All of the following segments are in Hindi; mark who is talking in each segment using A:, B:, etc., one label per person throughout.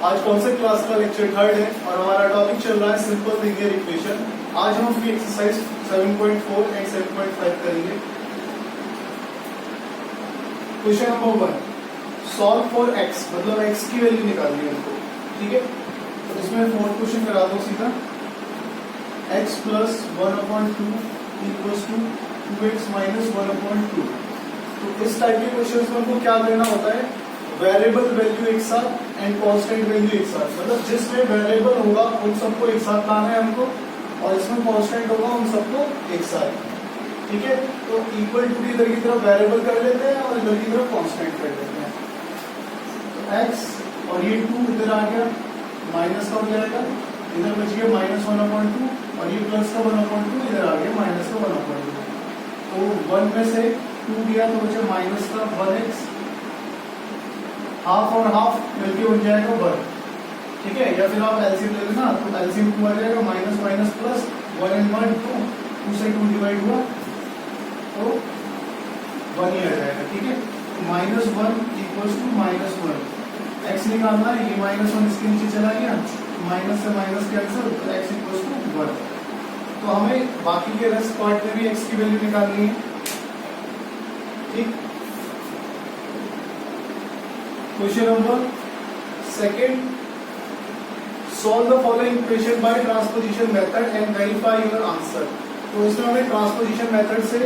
A: आज कौन से क्लास का लेक्चर थर्ड है और हमारा टॉपिक चल रहा है सिंपल लीनियर इक्वेशन। आज हम अपनी एक्सरसाइज 7.4 एंड 7.5 करेंगे। Question number 1, solve for x, मतलब x की वैल्यू निकालनी है हमको, ठीक है। तो इसमें फोर्थ क्वेश्चन करा दो सीधा, x plus 1/2 equals to 2x minus 1/2। तो इस टाइप के क्वेश्चन में हमको क्या करना होता है, वेरिएबल वैल्यू एक साथ एंड कांस्टेंट वैल्यू एक साथ, मतलब जिसमें वेरिएबल होगा उन सबको एक साथ लाना है हमको और इसमें कांस्टेंट होगा उन सबको एक साथ, ठीक है। तो इक्वल टू इधर की तरफ वेरिएबल कर लेते हैं और इधर की तरफ कांस्टेंट कर लेते हैं। तो x और ये 2 इधर आ गया, माइनस का हो जाएगा, इधर बच गया -1/2 और ये प्लस का 1/2 इधर आ गया माइनस का 1/2। तो 1 में से 2 गया तो बचा माइनस का 1x, हाफ और हाफ मिलके बन जाएगा 1, ठीक है। या फिर आप एलसीएम ले लेना, तो एलसीएम 2 आ जाएगा, माइनस माइनस प्लस 1 and 1 2 से 2 डिवाइड हुआ तो 1 ही आ जाएगा, ठीक है। -1 इक्वल्स टू -1, x निकालना है, ये -1 इसके नीचे चला गया, माइनस से माइनस कैंसिल, तो x इक्वल्स टू 1। तो हमें बाकी के रेस्ट पार्ट में भी x की वैल्यू निकालनी है, ठीक। Question number 2, solve the following equation by transposition method and verify your answer. तो इसमें हमें ट्रांसपोजिशन मेथड से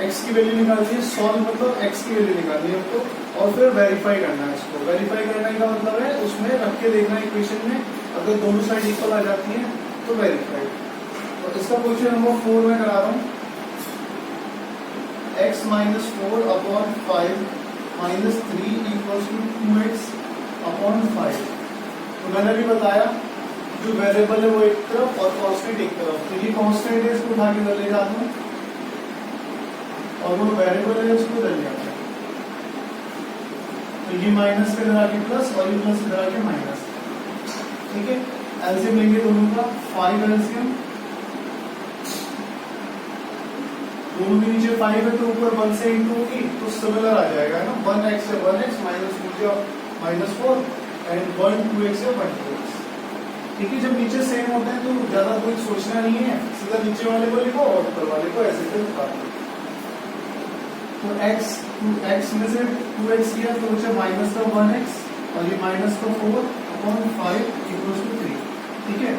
A: x की वैल्यू निकालनी है, सॉल्व मतलब x की वैल्यू निकालनी है हमको, और फिर वेरीफाई करना है इसको। वेरीफाई करने का मतलब है उसमें रख के देखना है इक्वेशन में, अगर दोनों साइड इक्वल आ जाती है तो वेरीफाई। तो इसका क्वेश्चन नंबर 4 में करा रहा हूँ, x minus 4/5 minus 3 equals to 2x/5। तो मैंने भी बताया जो वेरिएबल है वो एक तरफ और कांस्टेंट एक तरफ, तो ये कांस्टेंट है, इसको उठा के इधर ले जाता हूँ और वो वेरिएबल है उसको इधर ले आता हूँ। तो ये माइनस के इधर आके प्लस और ये प्लस इधर आके माइनस, ठीक है। एलसीएम लेंगे दोनों का, 5 एलसीएम, दोनों के नीचे 5 है तो ऊपर 1 से इंटू होगी तो सिमिलर आ जाएगा ना, 1x से 1x माइनस 4 एंड 1 2x से 1 2x, ठीक है। जब नीचे सेम होते हैं तो ज्यादा कुछ सोचना नहीं है, सीधा नीचे वाले को लिखो और ऊपर वाले को ऐसे से उठा दो। तो x में से 2x किया तो बचा माइनस का 1x और ये माइनस का 4/5 इक्वल्स टू 3, ठीक है।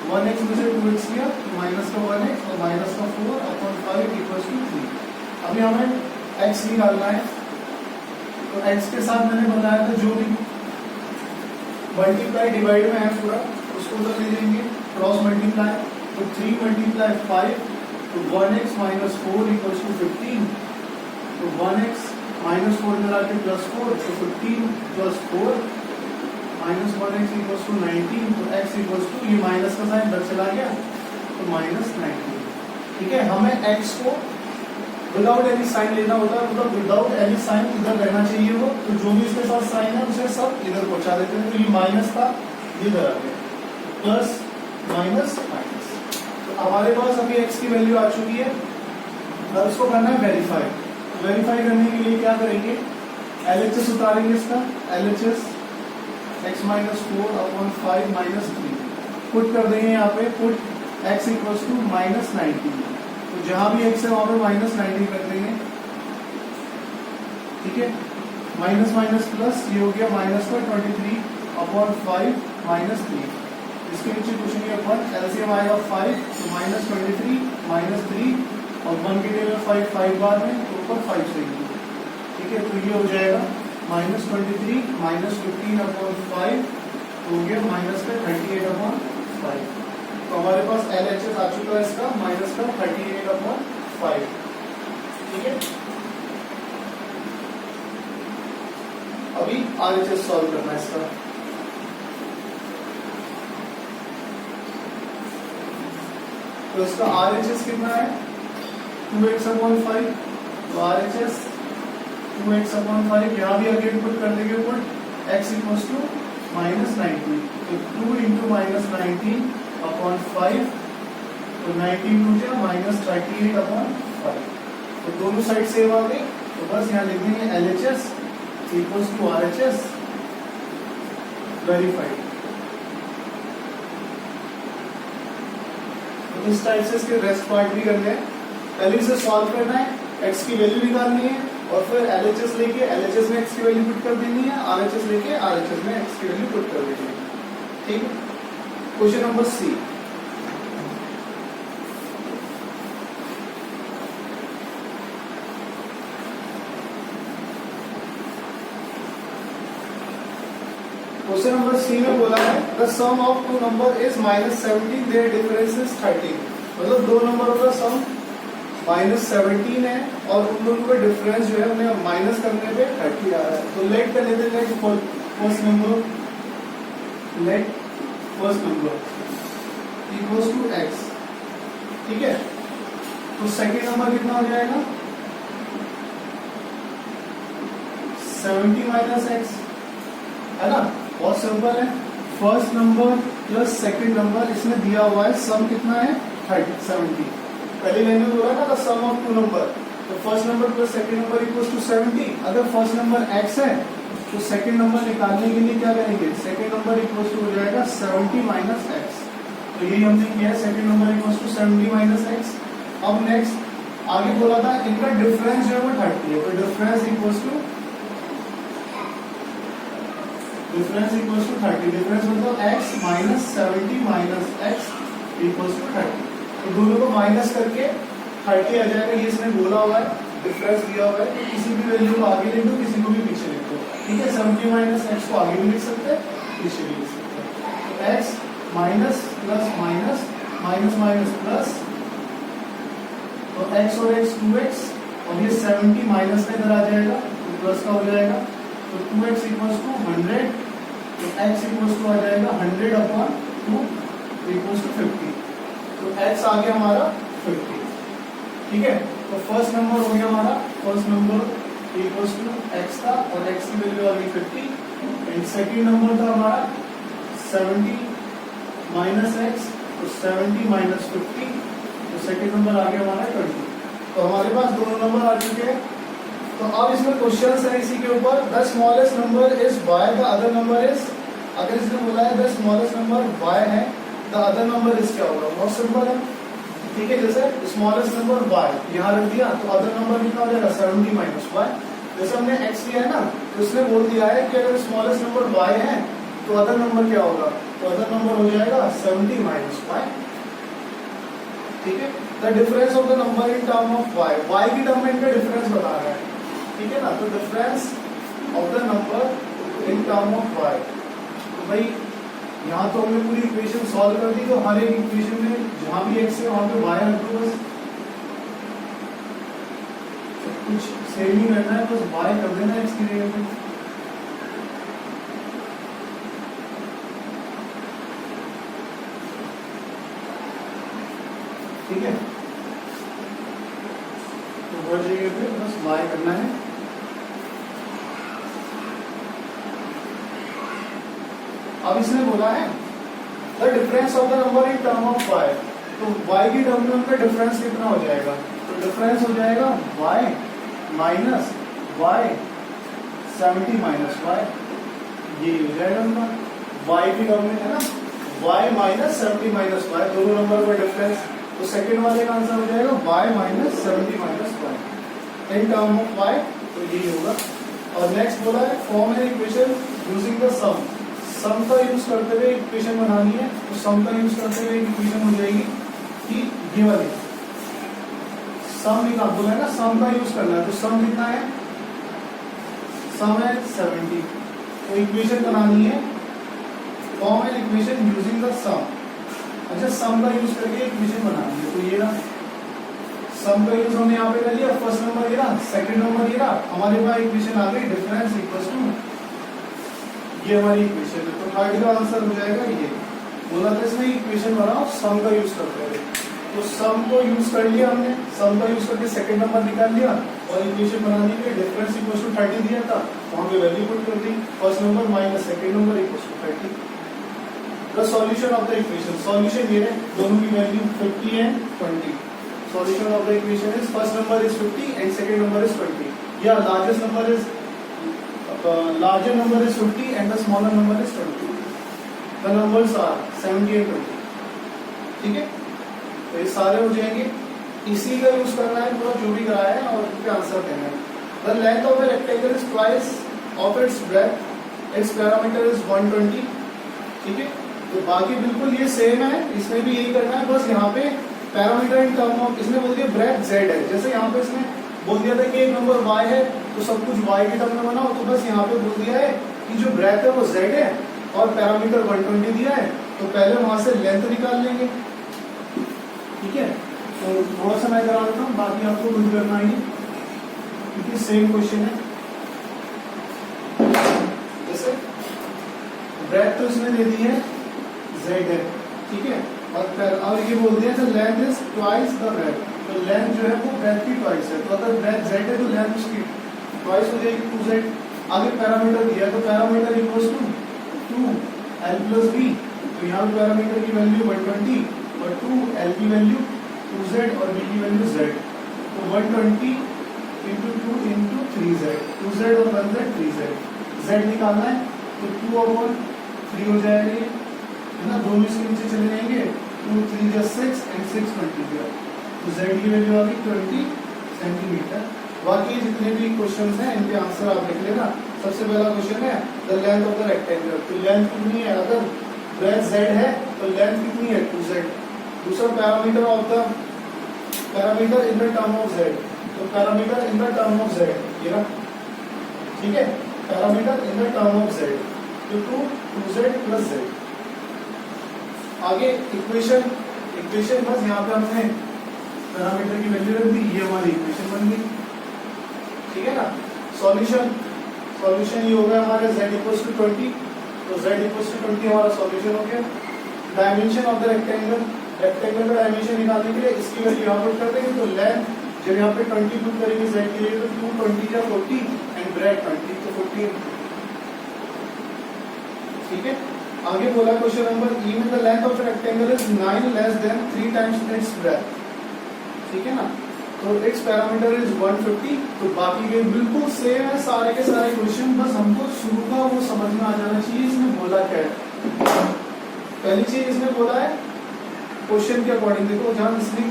A: 1x में से 2x किया तो माइनस का 1x और माइनस का 4/5 इक्वल्स टू 3। अभी हमें x निकालना है, तो x के साथ मैंने बताया था जो भी मल्टीप्लाई डिवाइड में है पूरा उसको उधर ले लेंगे, क्रॉस मल्टीप्लाई, तो 3 × 5 तो 1x माइनस 4 इक्वल्स टू 15, तो 1x माइनस 4 इधर आके प्लस 4 तो 15 plus 4 minus 1x equals to 19, तो x इक्वल्स टू, ये माइनस का साइन इधर चला गया तो -19, ठीक है। हमें x को विदाउट एनी साइन लेना होता है, मतलब विदाउट एनी साइन इधर रहना चाहिए वो, तो जो भी इसके साथ साइन है उसे सब इधर पहुंचा देते हैं। तो ये माइनस था, ये इधर आ गया, प्लस माइनस माइनस। तो हमारे पास अभी x की वैल्यू आ चुकी है, अब इसको करना है वेरीफाई। वेरीफाई करने के लिए क्या करेंगे, LHS उतारेंगे इसका, LHS x minus 4/5 minus 3 put कर देंगे यहाँ पे, पुट x इक्वल्स टू -19, तो जहां भी x है वहां पे -19 कर देंगे, ठीक है। माइनस माइनस प्लस, ये हो गया माइनस का 23/5 माइनस 3, इसके नीचे कुछ नहीं है 1, एलसीएम आएगा 5 तो -23 -3 और 1 की जगह 5 बार में तो ऊपर 5 से, ठीक है। तो ये हो जाएगा -23 -15/5 हो गया माइनस का 38/5। तो हमारे पास LHS आ चुका है इसका माइनस का 38/5, ठीक है। अभी RHS सॉल्व करना है इसका। तो इसका RHS कितना है, 2x/5, तो RHS 2x/5, यहाँ भी अगेन पुट कर देंगे, पुट x इक्वल्स टू -19, तो 2 × -19/5 तो 19 टू -38/5, तो दोनों साइड सेव आ गई। तो बस यहाँ लिख देंगे LHS equals to RHS verified. इस टाइप से इसके रेस्ट पार्ट भी करने हैं। पहले इसे सॉल्व करना है, x की वैल्यू निकालनी है और फिर LHS लेके LHS में x की वैल्यू पुट कर देनी है, RHS लेके RHS में x की वैल्यू पुट कर देनी है। ठीक है, question number C. Question number C में बोला है the sum of two number is -17, their difference is 13। मतलब दो नंबरों का सम -17 है और उन दोनों का डिफरेंस जो है उन्हें माइनस करने पे 30 आ रहा है। तो लेट कर लेते हैं first number, let first number equals to x। ठीक है, तो सेकंड नंबर कितना हो जाएगा 70 माइनस x, है ना। बहुत सिंपल है, first number plus second number, इसमें दिया हुआ है सम कितना है 70। पहले लाइन में बोला था सम ऑफ टू नंबर, तो first number plus second number equals to 70। अगर फर्स्ट नंबर x है तो सेकंड नंबर निकालने के लिए क्या करेंगे, सेकंड नंबर इक्वल्स टू हो जाएगा 70 माइनस x। तो यही हमने किया है, second number equals to 70 minus x। अब नेक्स्ट आगे बोला था इनका डिफरेंस जो है वो 30 है, तो डिफरेंस इक्वल्स टू 30। डिफरेंस मतलब x minus 70 minus x equals to 30। तो दोनों को माइनस करके 30 आ जाएगा, ये इसने बोला हुआ है, डिफरेंस दिया हुआ है। तो किसी भी वैल्यू को आगे लिख दो, किसी को भी पीछे लिख दो। ठीक है, 70 माइनस x को आगे भी लिख सकते हैं, पीछे भी लिख सकते हैं। तो x minus plus minus minus minus plus, तो x और x 2x, और ये 70 माइनस में इधर आ जाएगा तो प्लस का हो जाएगा, तो 2x इक्वल्स टू 100, तो x इक्वल्स टू आ जाएगा 100 अपॉन 2 इक्वल्स टू 50। तो x आ गया हमारा 50। ठीक है, तो फर्स्ट नंबर हो गया हमारा, first number equals to x था और x की वैल्यू आ गई 50। एंड सेकंड नंबर था हमारा 70 माइनस x, तो 70 माइनस 50, तो सेकंड नंबर आ गया हमारा 20। तो हमारे पास दोनों नंबर आ चुके हैं। तो अब इसमें क्वेश्चन है इसी के ऊपर, the smallest number is y, the other number is, अगर इसने बोला है द स्मॉलेस्ट नंबर y है, द अदर नंबर इज क्या होगा, बहुत सिंपल है। ठीक है, जैसे स्मॉलेस्ट नंबर y यहाँ रख दिया, तो अदर नंबर कितना हो जाएगा 70 माइनस y। जैसे हमने x लिया है ना, तो उसने बोल दिया है कि अगर स्मॉलेस्ट नंबर y है तो अदर नंबर क्या होगा, तो अदर नंबर हो जाएगा 70 माइनस y। ठीक है, the difference of the number in term of y की टर्म में इनका डिफरेंस बता रहा है। ठीक है ना, तो difference of the number in term of y। तो भाई यहाँ तो हमने पूरी इक्वेशन सॉल्व कर दी, तो हर एक इक्वेशन में जहां भी x है वहां पे y रख दो, बस कुछ सेम ही करना है, बस y कर देना x की जगह पे। ठीक है, तो हर जगह पे बस y करना है। अब इसने बोला है the difference of the number in term of y, तो y की टर्म में उनका डिफरेंस कितना हो जाएगा, तो डिफरेंस हो जाएगा y minus y 70 minus y, ये हो जाएगा उनका y की टर्म में, है ना, y माइनस 70 माइनस y, दोनों नंबर का डिफरेंस। तो सेकंड वाले का आंसर हो जाएगा y minus 70 minus y in term of y, तो यही होगा। और नेक्स्ट बोला है form an equation using the sum का यूज करते हुए इक्वेशन बनानी है, तो सम का यूज करते हुए इक्वेशन हो जाएगी कि ये वाली सम निकाल बोला है ना, सम का यूज करना है, तो सम कितना है, सम है 70। तो इक्वेशन बनानी है, form an equation using the sum. अच्छा, सम का यूज करके इक्वेशन बनानी है, तो ये ना सम का यूज हमने यहाँ पे कर लिया, फर्स्ट नंबर ये रहा, सेकंड नंबर ये रहा, हमारे पास इक्वेशन आ गई डिफरेंस इक्वल्स टू, ये हमारी इक्वेशन है। तो थर्ड का आंसर हो जाएगा ये। बोला था इसमें इक्वेशन बनाओ सम का यूज करते हुए, तो सम को यूज कर लिया हमने, सम का यूज करके सेकंड नंबर निकाल लिया और इक्वेशन बनाने के लिए डिफरेंस इक्वल्स टू 30 दिया था, वहां पे वैल्यू पुट कर दी, first number minus second number equals to 30। The solution of the equation, solution ये है, दोनों की value 50 and 20। Solution of the equation is first number is 50 and second number is 20, या largest number is larger number is 50 and the smaller number is 20. The numbers are 70 and 20. ठीक है, तो ये सारे हो जाएंगे। इसी का यूज करना है पूरा जो भी कराया है और इस पे आंसर देना है। The length of a rectangle is twice of its breath, it's parameter is 120। ठीक है, तो बाकी बिल्कुल ये सेम है, इसमें भी यही करना है, बस यहाँ पे पैरामीटर इन टर्म ऑफ, इसने बोल दिया ब्रेथ z है, जैसे यहाँ पे इसने बोल दिया था कि एक नंबर y है तो सब कुछ y के टर्म में बनाओ, तो बस यहाँ पे बोल दिया है कि जो ब्रेथ है वो z है और पैरामीटर 120 दिया है, तो पहले वहां से लेंथ निकाल लेंगे। ठीक है, तो थोड़ा सा मैं करा देता हूँ, बाकी आपको कुछ करना ही क्योंकि सेम क्वेश्चन है। जैसे ब्रेथ तो इसमें दे दी है z है, ठीक है, और ये बोल दिया था length is twice the breadth, तो लेंथ जो है वो ब्रेथ की ट्वाइस है, तो अगर ब्रेथ z है तो लेंथ उसकी ट्वाइस हो जाएगी 2z। आगे पैरामीटर दिया तो perimeter equals to 2l plus b, तो यहाँ पैरामीटर की वैल्यू 120 और 2l की वैल्यू 2z और b की वैल्यू z, तो 120 इंटू 2 इंटू 3z, 2z और 1z 3z, z निकालना है तो 2/3 हो जाएगा ये, है ना, दोनों इसके नीचे चले जाएंगे, 2 3 जा 6 एंड 6 मल्टीप्लाई, तो z की वैल्यू आ गई 20 सेंटीमीटर। बाकी जितने भी क्वेश्चंस हैं इनके आंसर आप लिख लेना। सबसे पहला क्वेश्चन है the length of the rectangle, तो लेंथ कितनी है, अगर ब्रेथ z है तो लेंथ कितनी है 2z। दूसरा parameter of the parameter in the term of z, तो parameter in the term of z ये रहा, ठीक है, parameter in the term of z, तो 2z प्लस z। आगे इक्वेशन बस यहाँ पे हमने पैरामीटर की वैल्यू रख दी, ये हमारी इक्वेशन बन गई, ठीक है ना। सॉल्यूशन ये होगा हमारे z इक्वल्स टू 20, तो z इक्वल्स टू 20 हमारा सॉल्यूशन हो गया। डायमेंशन ऑफ द रेक्टेंगल का डायमेंशन निकालने के लिए इसकी वैल्यू यहाँ पुट कर देंगे, तो लेंथ जब यहाँ पे 20 पुट करेंगे z के लिए तो 220 या 40 एंड ब्रेथ 20, तो 40, ठीक है। आगे बोला क्वेश्चन नंबर ई में the length of the rectangle is 9 less then 3 times it's breath, ठीक है ना, तो इट्स पैरामीटर इज 150। तो बाकी के बिल्कुल सेम है सारे के सारे क्वेश्चन, बस हमको शुरू का वो समझ में आ जाना चाहिए इसने बोला क्या है। पहली चीज इसने बोला है क्वेश्चन के अकॉर्डिंग, देखो जहां इसने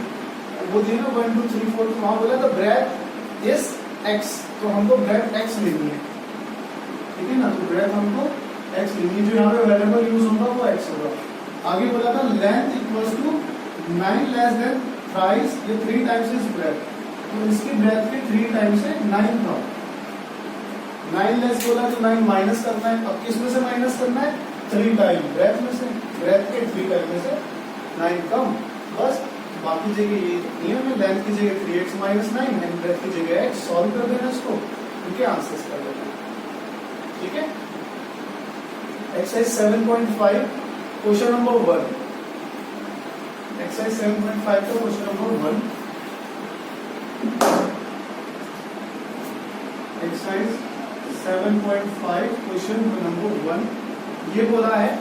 A: वो दी ना 1 2 3 4, तो वहां बोला था ब्रेथ इज x, तो हमको ब्रेथ x लेनी है, ठीक है ना, तो ब्रेथ हमको x लेनी है, जो यहाँ पे वेरिएबल यूज होगा वो x होगा। आगे बोला था length equals to 9 less than thrice, ये 3 टाइम्स इज ब्रेथ, तो इसकी ब्रेथ के 3 टाइम्स है 9 था। 9 लेस बोला तो 9 माइनस करना है, अब किस में से माइनस करना है, 3 टाइम ब्रेथ में से, ब्रेथ के 3 टाइम में से 9 कम, बस बाकी जगह ये नियम है, लेंथ की जगह 3x माइनस 9 एंड ब्रेथ की जगह x, सॉल्व कर देना इसको, उनके आंसर्स कर देना, ठीक है। एक्सरसाइज 7.5 क्वेश्चन नंबर 1, एक्सरसाइज 7.5 का question number 1, exercise 7.5 question number 1, ये बोला है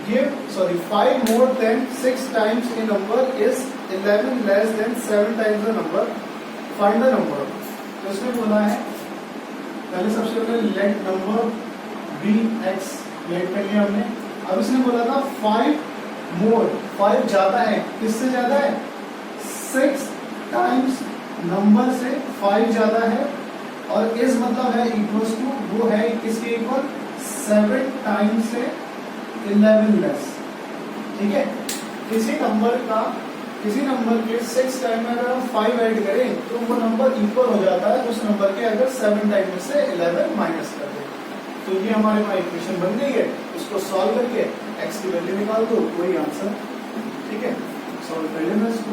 A: give 5 more than 6 times a number is 11 less than 7 times the number, find the number। तो इसमें बोला है पहले सबसे पहले let number be x, let कर लिया हमने। अब इसने बोला था 5 more, 5 ज्यादा है, किससे ज्यादा है, 6 टाइम्स नंबर से 5 ज्यादा है, और इस मतलब है इक्वल्स टू, वो है किसके इक्वल, 7 टाइम्स से 11 लेस, ठीक है। किसी नंबर के 6 टाइम में अगर हम 5 ऐड करें तो वो नंबर इक्वल हो जाता है उस नंबर के अगर 7 टाइम में से 11 माइनस कर दें, तो ये हमारे पास इक्वेशन बन गई है। इसको सॉल्व करके x की वैल्यू निकाल दो, वही आंसर, ठीक है, सॉल्व कर लेना इसको।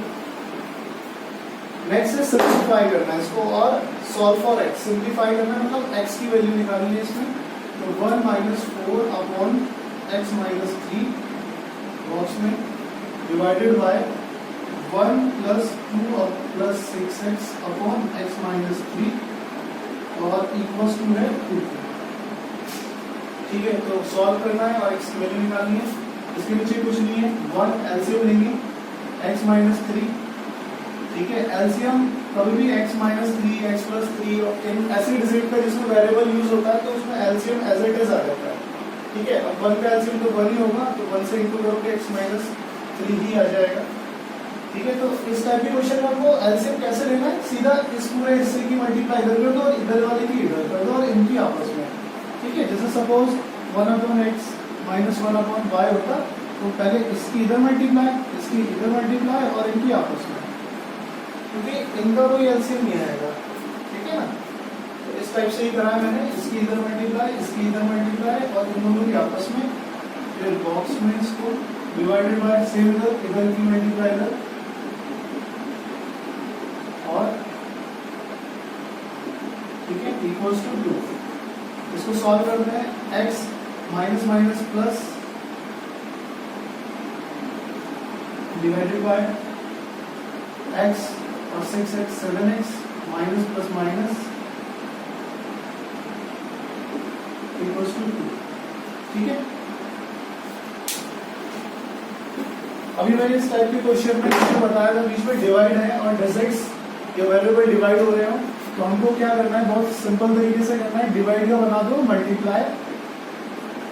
A: नेक्स्ट है सिंप्लीफाई करना है इसको, और सॉल्व फॉर x, सिंप्लीफाई करना है मतलब x की वैल्यू निकालनी है इसमें, तो 1 minus 4 upon x minus 3 box में divided by 1 plus 2 plus 6x upon x minus 3 और इक्वल्स टू है 2, ठीक है। तो सॉल्व करना है और x की वैल्यू निकालनी है, इसके नीचे कुछ नहीं है, 1 एलसीएम लेंगे x माइनस 3, ठीक है। एलसीएम कभी भी x माइनस 3 x प्लस 3 और ऐसे डिजिट का जिसमें वेरिएबल यूज होता है तो उसमें एलसीएम एज इट इज आ जाता है, ठीक है। अब 1 का एलसीएम तो 1 ही होगा, तो 1 से इंटू करोगे x माइनस 3 ही आ जाएगा, ठीक है, तो इस टाइप के क्वेश्चन में आपको एलसीएम कैसे लेना है, सीधा इस पूरे हिस्से की मल्टीप्लाई इधर कर दो और इधर वाले की इधर कर दो और इनकी आपस में, ठीक है। जैसे सपोज 1/x माइनस 1/y होता, तो पहले इसकी इधर मल्टीप्लाई, इसकी इधर मल्टीप्लाई और इनकी आपस में, क्योंकि इनका कोई एलसीएम नहीं आएगा, ठीक है ना। तो इस टाइप से ही करा है मैंने, इसकी इधर मल्टीप्लाई, इसकी इधर मल्टीप्लाई और इन दोनों की आपस में, फिर बॉक्स में इसको डिवाइडेड बाय सेम इधर की मल्टीप्लाई इधर और, ठीक है, इक्वल्स टू 2। इसको सॉल्व करते हैं, x minus minus plus divided by x और 6x 7x minus plus minus equals to 2, ठीक है। अभी मैंने इस टाइप के क्वेश्चन में जैसे बताया था, बीच में डिवाइड है और डिजिट्स या वेरिएबल डिवाइड हो रहे हो, तो हमको क्या करना है, बहुत सिंपल तरीके से करना है, डिवाइड का बना दो मल्टीप्लाई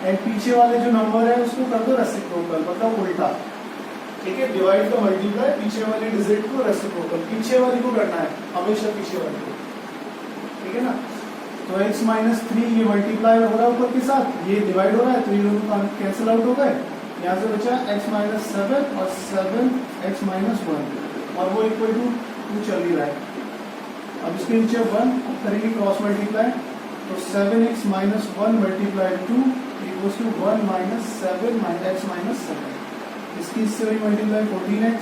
A: एंड पीछे वाले जो नंबर है उसको कर दो रेसिप्रोकल, मतलब उल्टा, ठीक है। डिवाइड का मल्टीप्लाई, पीछे वाले डिजिट को रेसिप्रोकल, पीछे वाली को करना है हमेशा, पीछे वाली को, ठीक है ना। तो x माइनस 3 ये मल्टीप्लाई हो रहा है ऊपर के साथ, ये डिवाइड हो रहा है, तो ये दोनों कैंसिल आउट हो गए, यहाँ से बचा x माइनस 7 और 7x माइनस 1 और वो इक्वल टू 2 चल ही रहा है। अब इसके नीचे 1 करेंगे क्रॉस मल्टीप्लाई, तो 7x minus 1 multiply 2 equals to 1 minus 7 x minus 7। इसकी इससे वही मल्टीप्लाई 14x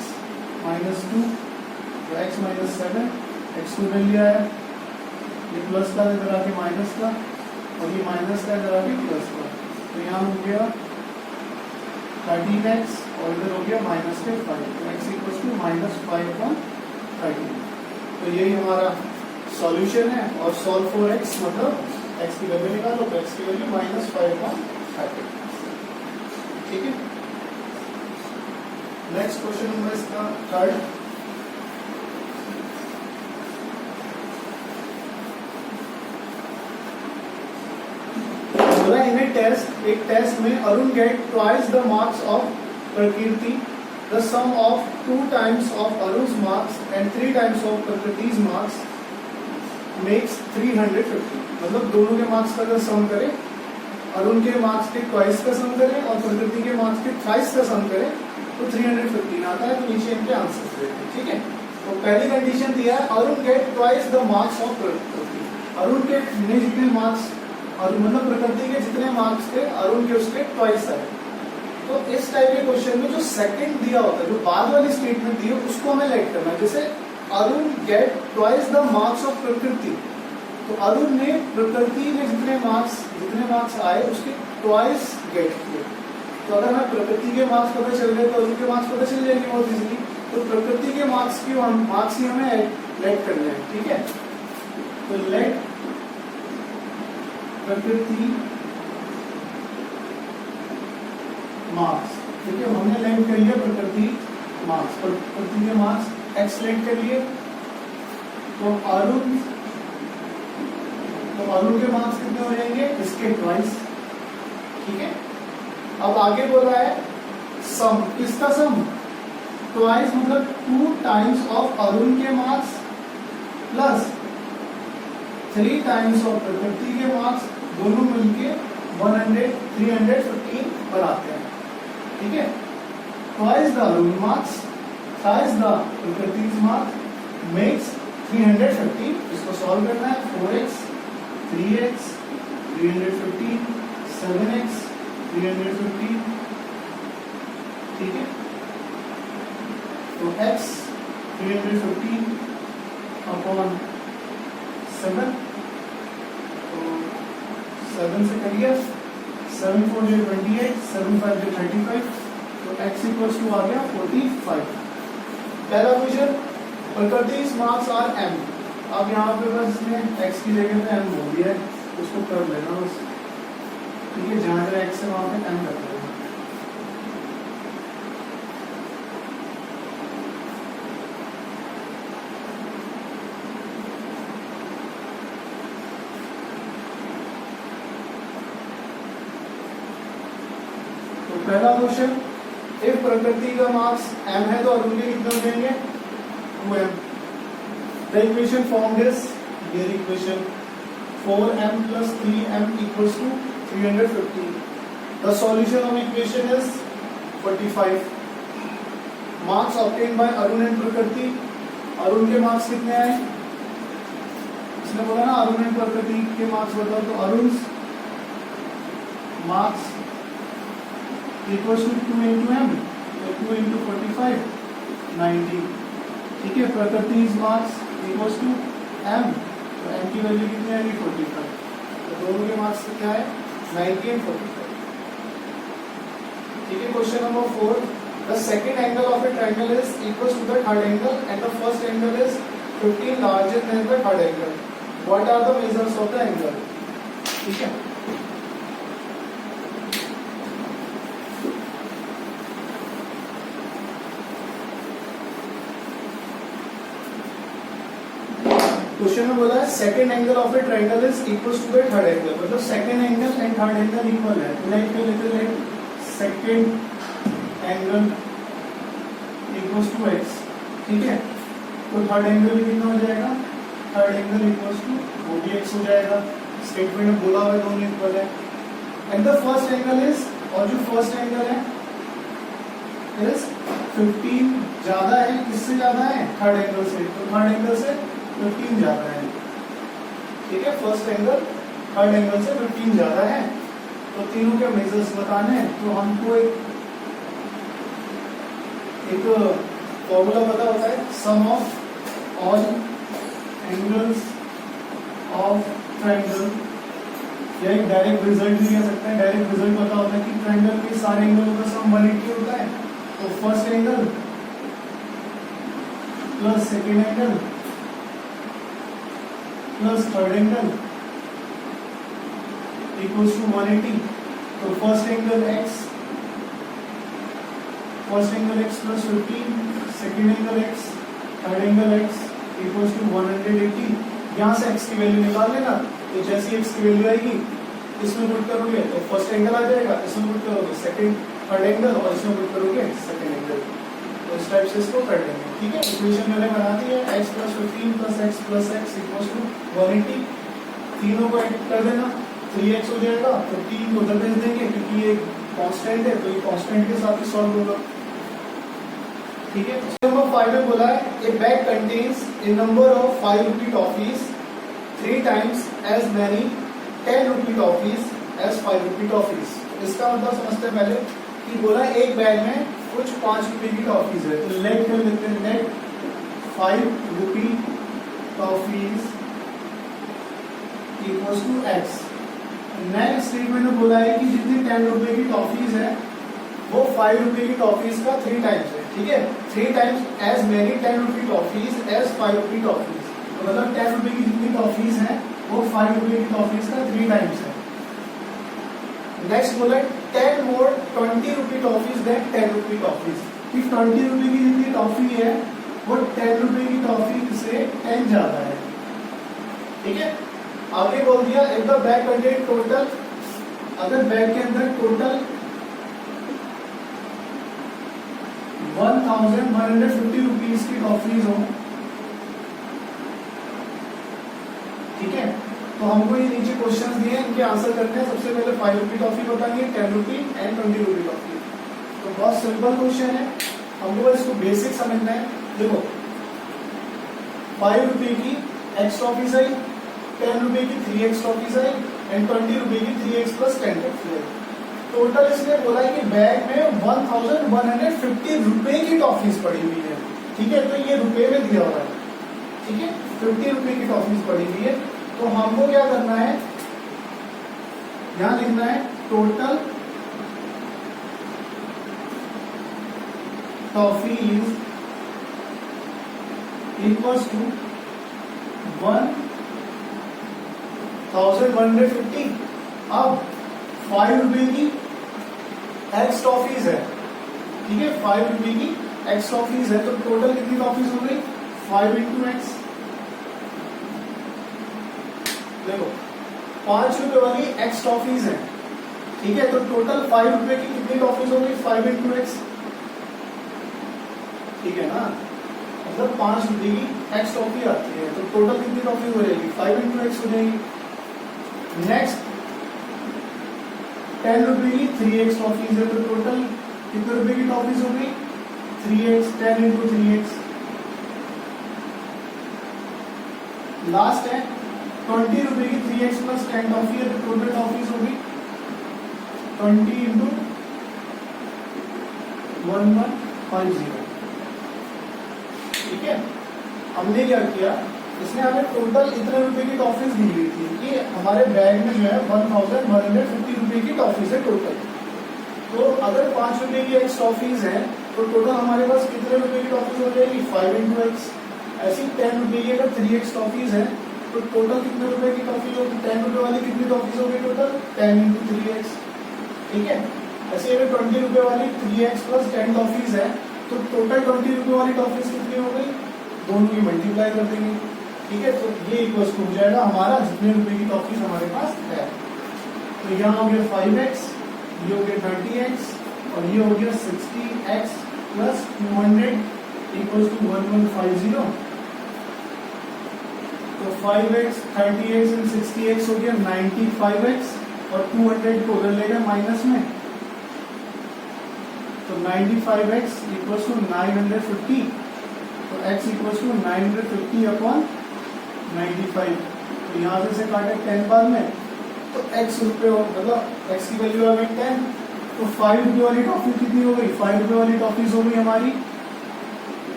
A: माइनस 2, तो x माइनस 7, x को ले लिया है, ये प्लस का इधर आके माइनस का और ये माइनस का इधर आके प्लस का, तो यहाँ हो गया 13x और इधर हो गया माइनस के 5, तो x इक्वल्स टू माइनस 5/13। तो यही हमारा सॉल्यूशन है, और सॉल्व फॉर x मतलब x की वैल्यू निकालो, तो x की वैल्यू माइनस 5/13, ठीक है। नेक्स्ट क्वेश्चन नंबर इसका थर्ड, इन ए टेस्ट, एक टेस्ट में Arun get twice the marks of Prakriti, the sum of 2 times of Arun's marks and 3 times of Prakriti's marks makes 350। मतलब दोनों के मार्क्स का अगर सम करें, अरुण के मार्क्स के ट्वाइस का सम करें और प्रकृति के मार्क्स के थ्राइस का सम करें, तो 315 आता है। तो नीचे इनके आंसर देते हैं, ठीक है। तो पहली कंडीशन दिया है, Arun get twice the marks of Prakriti, Arun के ने जितने मार्क्स और मतलब प्रकृति के जितने मार्क्स थे, अरुण के उसके ट्वाइस आए। तो इस टाइप के क्वेश्चन में जो सेकंड दिया होता है, जो बाद वाली स्टेटमेंट दी है, उसको हमें लेट करना है। जैसे Arun get twice the marks of Prakriti, तो अरुण ने प्रकृति में जितने मार्क्स आए उसके ट्वाइस गेट किए। तो अगर हमें प्रकृति के मार्क्स पता चल गए तो अरुण के मार्क्स पता चल जाएंगे बहुत इजीली। तो प्रकृति के मार्क्स ही हमें लेट करना है, ठीक है। तो लेट प्रकृति मार्क्स, ठीक है, हमने लेट कर लिया प्रकृति मार्क्स, प्रकृति के मार्क्स एक्स लेट कर लिए। तो अरुण के मार्क्स कितने हो जाएंगे, इसके ट्वाइस, ठीक है। अब आगे बोला है सम, किसका सम, ट्वाइस मतलब 2 times ऑफ अरुण के मार्क्स प्लस 3 times ऑफ प्रकृति के मार्क्स, दोनों मिलके 315 बनाते हैं, ठीक है। Twice the Arun marks thrice the प्रकृति मार्क्स मेक्स 315। इसको सॉल्व करना है, 4x 3x 315 7x 315, ठीक है। तो x 315 अपॉन 7, तो 7 से करिए, 7 4 जो 28, 7 5 जो 35, तो x इक्वल्स टू आ गया 45। पहला क्वेश्चन, प्रकृति मार्क्स आर m। अब यहाँ पे बस इसने x की जगह पे m बोल दिया है, उसको कर लेना बस, ठीक है। जहाँ पे x है वहाँ पे m कर देना। पहला क्वेश्चन, इफ प्रकृति का मार्क्स m है तो अरुण के कितने हो जाएंगे 2m. The equation formed is ये equation 4m plus 3m equals to 350. The solution of equation is 45. Marks obtained by Arun and Prakriti. Arun के मार्क्स कितने आए? इसने बोला ना अरुण एंड प्रकृति के मार्क्स बताओ, तो Arun marks equals to 2 into m, तो 2 into 45 90. ठीक है. Prakriti is marks equals to m, तो m की वैल्यू कितनी आएगी 45. तो दोनों के मार्क्स क्या है 90 and 45. ठीक है. Question number 4. The second angle of a triangle is equal to the third angle and the first angle is 15 larger than the third angle. What are the measures of the angle? ठीक है. क्वेश्चन में बोला है second angle of a triangle is equal to the third angle, मतलब second angle and third angle equal है. लाइक पे लेते हैं second angle equals to x. ठीक है. तो थर्ड एंगल भी कितना हो जाएगा? थर्ड एंगल इक्वल्स टू वो भी x हो जाएगा. स्टेटमेंट में बोला हुआ है दोनों इक्वल है. And the first angle is, और जो फर्स्ट एंगल है इज 15 ज्यादा है. किससे ज्यादा है? थर्ड एंगल से. तो थर्ड एंगल से 15 ज्यादा है. ठीक है. फर्स्ट एंगल थर्ड एंगल से 15 ज्यादा है. तो तीनों के मेजर्स बताने हैं. तो हमको एक फॉर्मूला पता होता है, sum of all angles of triangle, या एक डायरेक्ट रिजल्ट भी कह सकते हैं. डायरेक्ट रिजल्ट पता होता है कि ट्राइंगल के सारे एंगलों का सम 180 होता है. तो first angle plus second angle plus third angle equals to 180. तो first angle x plus 15, second angle x, third angle x equals to 180. यहाँ से x की वैल्यू निकाल लेना. तो जैसी x की वैल्यू आएगी इसमें पुट करोगे तो फर्स्ट एंगल आ जाएगा, इसमें पुट करोगे सेकेंड थर्ड एंगल और इसमें पुट करोगे सेकेंड एंगल. तो इस टाइप से इसको कर लेंगे. ठीक है. इक्वेशन मैंने बना दी है x plus 15 plus x plus x equals to 180. तीनों को ऐड कर देना, 3x हो जाएगा. 15 को उधर भेज देंगे क्योंकि ये कांस्टेंट है, तो ये कांस्टेंट के साथ ही सॉल्व होगा. ठीक है. नंबर 5 में बोला है ए bag contains A number of 5 rupee toffees 3 times as many 10 rupee toffees as 5 rupee toffees. इसका मतलब समझते हैं पहले कि बोला एक बैग में कुछ 5 रुपए की टॉफीज है. तो लेट कर लेते हैं, let 5 rupee toffees equals to x. Next statement में बोला है कि जितनी 10 रुपए की टॉफीज है वो 5 रुपए की टॉफीज का 3 times है. ठीक है. 3 times as many 10 रुपी टॉफीज as 5 रुपी टॉफीज. तो मतलब 10 रुपए की जितनी टॉफीज है वो 5 रुपए की टॉफीज का 3 times है. नेक्स्ट बोला 10 more 20 रुपी टॉफीज देन 10 रुपी टॉफीज. कि 20 रुपए की जितनी टॉफी है वो 10 रुपए की टॉफी से 10 ज्यादा है. ठीक है. आगे बोल दिया if the bag contain total, अगर बैग के अंदर टोटल 1150 रुपीज की टॉफीज हो. ठीक है. तो हमको ये नीचे क्वेश्चन दिए, इनके आंसर करने हैं. सबसे पहले 5 रुपी टॉफी बतानी है, 10 रुपी एंड 20 रुपी टॉफी. तो बहुत सिंपल क्वेश्चन है, हमको बस इसको बेसिक समझना है. देखो 5 रुपए की x टॉफीज आई, 10 रुपए की 3x टॉफीज आई एंड 20 रुपए की 3x plus 10 टॉफीज आई. टोटल इसने बोला है कि बैग में 1150 रुपए की टॉफीज पड़ी हुई है. ठीक है. तो ये रुपए में दिया हुआ है. ठीक है. 50 रुपए की टॉफीज पड़ी हुई है. तो हमको क्या करना है, यहां लिखना है टोटल टॉफीज इक्वल्स टू 1150. अब 5 रुपए की एक्स टॉफीज है. ठीक है. 5 रुपए की एक्स टॉफीज है. तो टोटल कितनी टॉफीज हो गई 5 into x. देखो 5 रुपए वाली एक्स टॉफीज है. ठीक है. तो टोटल 5 रुपए की कितनी टॉफीज हो गई 5 into x. ठीक है ना, मतलब 5 रुपए की एक्स टॉफी आती है, तो टोटल कितनी टॉफी हो जाएगी, 5 इंटू एक्स हो जाएगी। नेक्स्ट 10 रुपए की 3x टॉफीज है, तो टोटल कितने रुपए की टॉफीज हो गई, 3x, 10 इंटू 3x। लास्ट है 20 रुपए की 3x प्लस 10 टॉफी है, तो टोटल टॉफीज हो गई 20 इंटू 1150। ठीक है, हमने क्या किया, इसने हमें टोटल इतने रुपए की टॉफीज दी हुई थी कि हमारे बैग में जो है 1150 रुपए की टॉफीज है टोटल। तो अगर 5 रुपए की एक्स टॉफीज है तो टोटल हमारे पास कितने रुपए की टॉफीज हो जाएगी, 5 इंटू एक्स। ऐसी 10 रुपए की अगर 3x टॉफीज है तो टोटल कितने रुपए की टॉफी होगी, 10 रुपए वाली कितनी टॉफीज होगी टोटल, 10 इंटू 3x। ठीक है, ऐसे अगर 20 रुपए वाली 3x प्लस 10 टॉफीज है तो टोटल 20 रुपए वाली टॉफीज कितनी हो गई, दोनों की मल्टीप्लाई कर देंगे। ठीक है, तो ये इक्वल टू हो जाएगा हमारा जितने रुपए की टॉफीज हमारे पास है। तो यहाँ हो गया 5x, ये हो गया 30x और ये हो गया 60x प्लस 200 इक्वल टू 1150। तो 5x, 30x एंड 60x हो गया 95x और 200 को अगर लेगा माइनस में तो 95x इक्वल टू 950। तो x इक्वल टू 950 अपॉन 95। तो यहाँ से काटे 10 बार में तो x रुपये मतलब x की वैल्यू आ गई 10। तो 5 रुपये वाली टॉफी कितनी हो गई, 5 रुपये वाली टॉफीज हो गई हमारी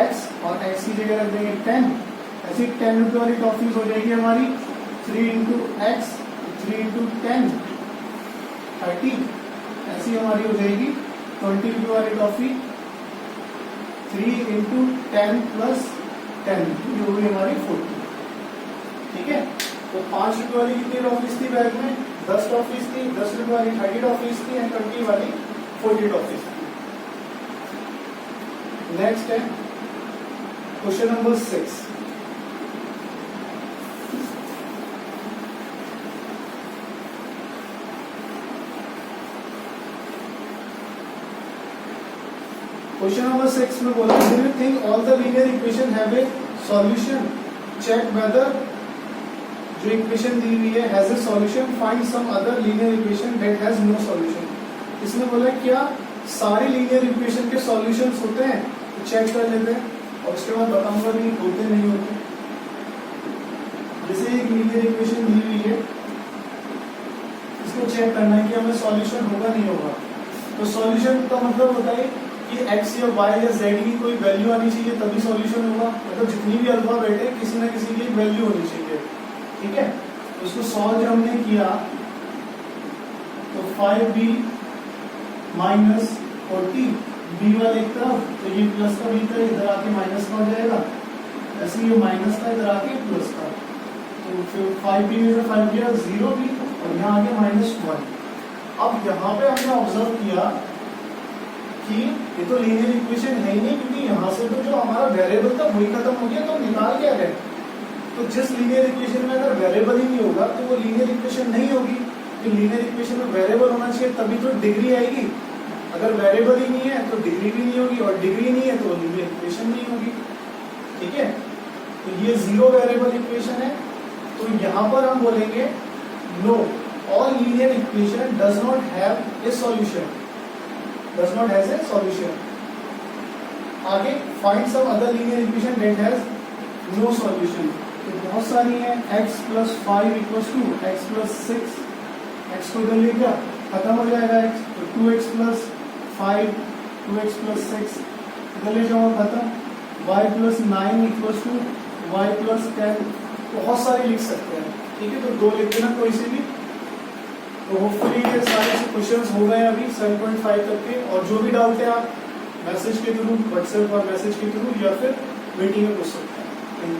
A: x और x की जगह रख देंगे 10। ऐसी 10 रुपये वाली टॉफीज हो जाएगी हमारी 3 इंटू एक्स, 3 इंटू 10 30। ऐसी हमारी हो जाएगी 20 रुपये वाली टॉफी 3 इंटू 10 प्लस 10, ये हो गई हमारी 40। ठीक है, तो 5 रुपये वाली कितनी टॉफीज थी बैग में, 10 टॉफीज थी, 10 रुपये वाली 30 टॉफीज थी एंड 20 वाली 40 टॉफीज थी। नेक्स्ट है क्वेश्चन नंबर 6। क्वेश्चन नंबर 6 में बोला, do you think all the linear equation have a solution, check whether, जो इक्वेशन दी हुई है has a solution, find some other linear equation that has no solution. इसने बोला क्या सारे लीनियर इक्वेशन के सॉल्यूशंस होते हैं, तो चेक कर लेते हैं और उसके बाद बताऊंगा भी होते नहीं होते। जैसे एक लीनियर इक्वेशन दी हुई है, इसको चेक करना है कि हमें सॉल्यूशन होगा नहीं होगा। तो सॉल्यूशन का मतलब होता है कि x या y या z की कोई वैल्यू आनी चाहिए तभी सॉल्यूशन होगा, मतलब जितनी भी अल्फाबेट है किसी ना किसी की एक वैल्यू होनी चाहिए। ठीक है, तो इसको सॉल्व जब हमने किया तो 5b माइनस 40 b वाले एक तरफ, तो ये प्लस का b था, इधर आके माइनस का हो जाएगा, ऐसे ये माइनस का इधर आके प्लस का, तो फिर 5b में से 5 गया 0b और यहाँ आगे -1। अब यहाँ पे हमने ऑब्जर्व किया कि ये तो लीनियर इक्वेशन है ही नहीं, क्योंकि यहाँ से तो जो हमारा वेरिएबल था वही खत्म हो गया, तो निकाल क्या है। तो जिस लीनियर इक्वेशन में अगर वेरिएबल ही नहीं होगा तो वो लीनियर इक्वेशन नहीं होगी। तो लीनियर इक्वेशन में वेरिएबल होना चाहिए तभी तो डिग्री आएगी, अगर वेरिएबल ही नहीं है तो डिग्री भी नहीं होगी, और डिग्री नहीं है तो लीनियर इक्वेशन नहीं होगी। ठीक है, तो ये 0 वेरिएबल इक्वेशन है। तो यहाँ पर हम बोलेंगे no, all linear equation does not have a solution, does not has a solution। आगे find some other linear equation that has no solution। तो बहुत सारी है, x plus 5 equals to x plus 6, x को इधर ले गया खत्म हो जाएगा x, तो 2x plus 5, 2x plus 6 इधर ले जाओ खत्म, y plus 9 equals to y plus 10। बहुत सारी लिख सकते हैं। ठीक है, तो 2 लिख देना कोई से भी। तो होपफुली ये सारे क्वेश्चंस हो गए अभी 7.5 तक के, और जो भी डाउट है आप मैसेज के थ्रू, व्हाट्सएप और मैसेज के थ्रू या फिर मीटिंग में पूछ सकते हैं।